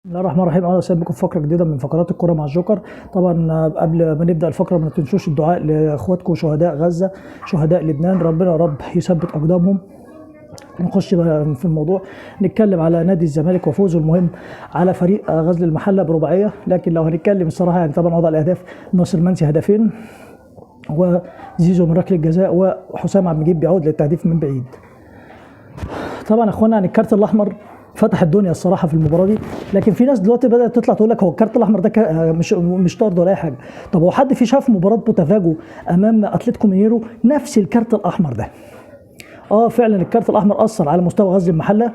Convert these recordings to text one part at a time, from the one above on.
بسم الله الرحمن الرحيم. اهلا وسهلا بكم في فقره جديده من فقرات الكوره مع الجوكر. طبعا قبل ما نبدا الفقره ما تنسوش الدعاء لاخواتكم شهداء غزه، شهداء لبنان، ربنا يا رب يثبت اقدامهم. نخش بقى في الموضوع، نتكلم على نادي الزمالك وفوزه المهم على فريق غزل المحله برباعيه. لكن لو هنتكلم الصراحه يعني طبعا وضع الاهداف، ناصر منسي هدفين وزيزو من ركله جزاء وحسام عبد المجيد بيعود للتهديف من بعيد. طبعا اخوانا عن الكارت الاحمر فتح الدنيا الصراحه في المباراه دي، لكن في ناس دلوقتي بدات تطلع تقول لك هو الكارت الاحمر ده مش طرد ولا اي حاجه. طب هو حد في شاف مباراه بوتافاجو امام اتلتيكو مينيرو نفس الكارت الاحمر ده؟ فعلا الكارت الاحمر اثر على مستوى غزل المحله.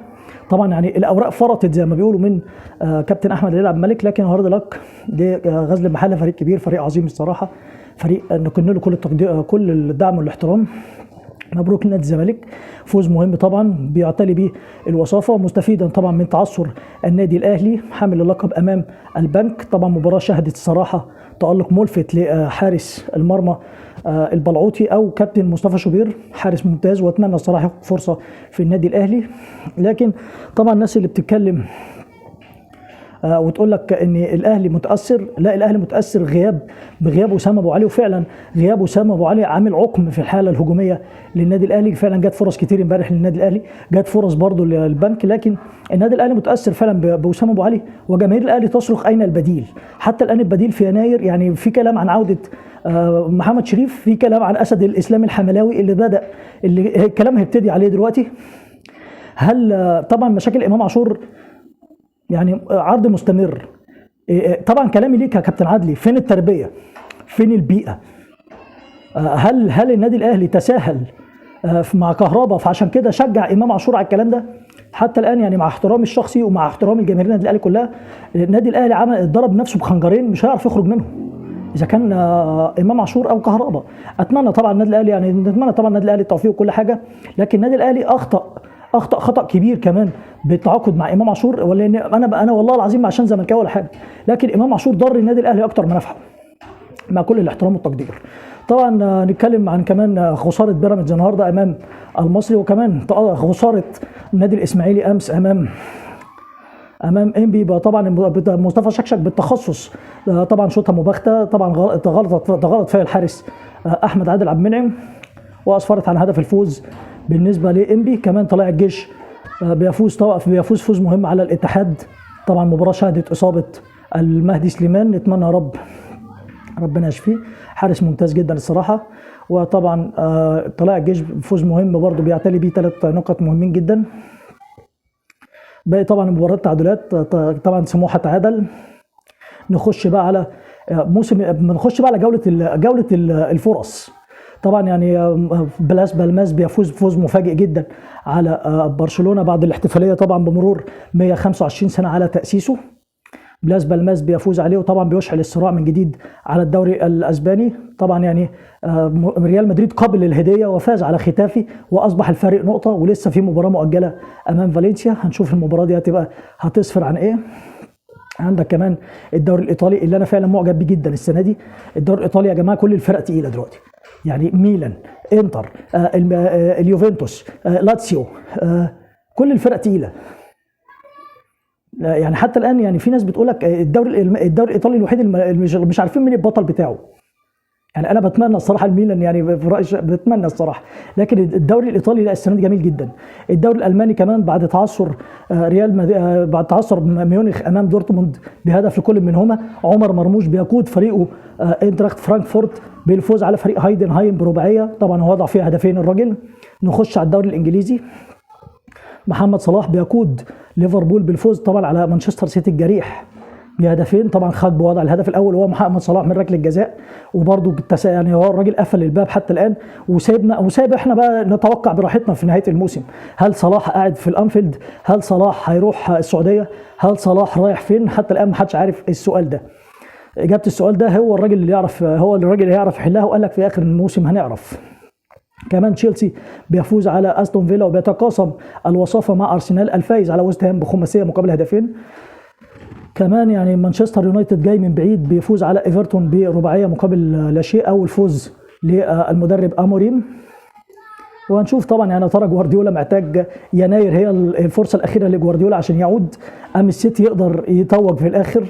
طبعا يعني الاوراق فرطت زي ما بيقولوا من كابتن احمد اللي يلعب ملك، لكن هارد لك غزل المحله فريق كبير، فريق عظيم الصراحه، فريق نكن له كل التقدير، كل الدعم والاحترام. مبروك لنادي الزمالك، فوز مهم طبعا بيعتلي به الوصافه، مستفيدا طبعا من تعثر النادي الاهلي حامل اللقب امام البنك. طبعا مباراه شهدت الصراحه تالق ملفت لحارس المرمى البلعوطي او كابتن مصطفى شوبير، حارس ممتاز، واتمنى الصراحه ياخد فرصه في النادي الاهلي. لكن طبعا الناس اللي بتتكلم وتقول لك ان الاهلي متاثر، لا، الاهلي متاثر بغياب اسامه ابو علي، وفعلا غياب اسامه ابو علي عامل عقم في الحاله الهجوميه للنادي الاهلي. فعلا جت فرص كتير امبارح للنادي الاهلي، جت فرص برضه للبنك، لكن النادي الاهلي متاثر فعلا باسامه ابو علي، وجماهير الاهلي تصرخ اين البديل؟ حتى الان البديل في يناير، يعني في كلام عن عوده محمد شريف، في كلام عن اسد الاسلام الحملاوي اللي الكلام هيبتدي عليه دلوقتي. هل طبعا مشاكل امام عاشور يعني عرض مستمر. طبعا كلامي ليك يا كابتن عدلي، فين التربيه؟ فين البيئه؟ هل النادي الاهلي تساهل مع كهربا فعشان كده شجع امام عاشور على الكلام ده؟ حتى الان يعني مع احترامي الشخصي ومع احترامي لجماهير النادي الاهلي كلها، النادي الاهلي ضرب نفسه بخنجرين مش هيعرف يخرج منهم اذا كان امام عاشور او كهربا. اتمنى طبعا النادي الاهلي، يعني نتمنى طبعا النادي الاهلي التوفيق وكل حاجه، لكن النادي الاهلي اخطا خطا كبير كمان بالتعاقد مع امام عاشور. ولا انا والله العظيم عشان زملكاوي ولا حاجه، لكن امام عاشور ضر النادي الاهلي اكتر ما نفعه، مع كل الاحترام والتقدير. طبعا نتكلم عن كمان خساره بيراميدز النهارده امام المصري، وكمان خساره النادي الاسماعيلي امس امام انبي. طبعا مصطفى شكشك بالتخصص طبعا شوطها مباغته، طبعا غلط فيها الحارس احمد عادل عبد المنعم، واسفرت عن هدف الفوز بالنسبه لانبي. كمان طلائع الجيش بيفوز فوز مهم على الاتحاد. طبعا مباراه شهدت اصابه المهدي سليمان، نتمنى يا رب ربنا يشفيه، حارس ممتاز جدا الصراحه. وطبعا طلائع الجيش فوز مهم برضه بيعتلي بيه 3 نقط مهمين جدا. باقي طبعا مباراه تعادلات، طبعا سموحه تعادل. نخش بقى على جوله الفرص. طبعا يعني بلاس بالماس بيفوز فوز مفاجئ جدا على برشلونه بعد الاحتفاليه طبعا بمرور 125 سنه على تاسيسه. بلاس بالماس بيفوز عليه، وطبعا بيشعل الصراع من جديد على الدوري الاسباني. طبعا يعني ريال مدريد قبل الهديه وفاز على ختافي، واصبح الفارق نقطه، ولسه في مباراه مؤجله امام فالنسيا. هنشوف المباراه دي هتسفر عن ايه. عندك كمان الدوري الايطالي اللي انا فعلا معجب بيه جدا السنه دي. الدوري الايطالي يا جماعه كل الفرق تقيله دلوقتي، يعني ميلان، انتر، اليوفنتوس، لاتسيو، كل الفرق تقيله. يعني حتى الان يعني في ناس بتقول لك الدوري الايطالي الوحيد اللي مش عارفين مين البطل بتاعه. يعني انا بتمنى الصراحه الميلان، يعني في رايي بتمنى الصراحه، لكن الدوري الايطالي لا السنه دي جميل جدا. الدوري الالماني كمان بعد تعثر بعد تعثر ميونخ امام دورتموند بهدف لكل منهما، عمر مرموش بيقود فريقه انتراخت فرانكفورت بالفوز على فريق هايدنهايم برباعيه، طبعا هو وضع فيها هدفين الراجل. نخش على الدوري الانجليزي، محمد صلاح بيقود ليفربول بالفوز طبعا على مانشستر سيتي الجريح بهدفين. طبعا خد بوضع الهدف الاول وهو محمد صلاح من ركله الجزاء، وبرده يعني هو الراجل قفل الباب حتى الان وسايب احنا بقى نتوقع براحتنا في نهايه الموسم. هل صلاح قاعد في الانفيلد؟ هل صلاح هيروح السعوديه؟ هل صلاح رايح فين؟ حتى الان ما حدش عارف السؤال ده. اجابه السؤال ده هو الراجل اللي يعرف، يحلها، وقال لك في اخر الموسم هنعرف. كمان تشيلسي بيفوز على استون فيلا، وبيتقاسم الوصافه مع ارسنال الفايز على ويست هام بخماسيه مقابل هدفين. كمان يعني مانشستر يونايتد جاي من بعيد بيفوز على ايفرتون برباعيه مقابل لا شيء، اول فوز للمدرب اموريم. وهنشوف طبعا يعني ترى جوارديولا محتاج يناير هي الفرصه الاخيره لجوارديولا عشان يعود، ام السيتي يقدر يتوج في الاخر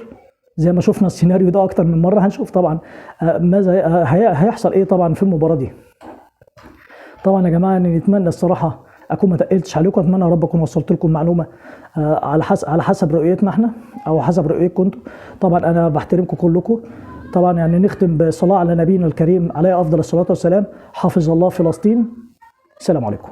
زي ما شفنا السيناريو ده اكتر من مره. هنشوف طبعا ماذا هيحصل ايه طبعا في المباراه دي. طبعا يا جماعه يعني نتمنى الصراحه اكون ما تقلتش عليكم، اتمنى يا رب اكون وصلت لكم المعلومه على حسب رؤيتنا احنا او حسب رؤيتكم انتم. طبعا انا بحترمكم كلكم. طبعا يعني نختم بالصلاه على نبينا الكريم عليه افضل الصلاه والسلام. حافظ الله فلسطين. السلام عليكم.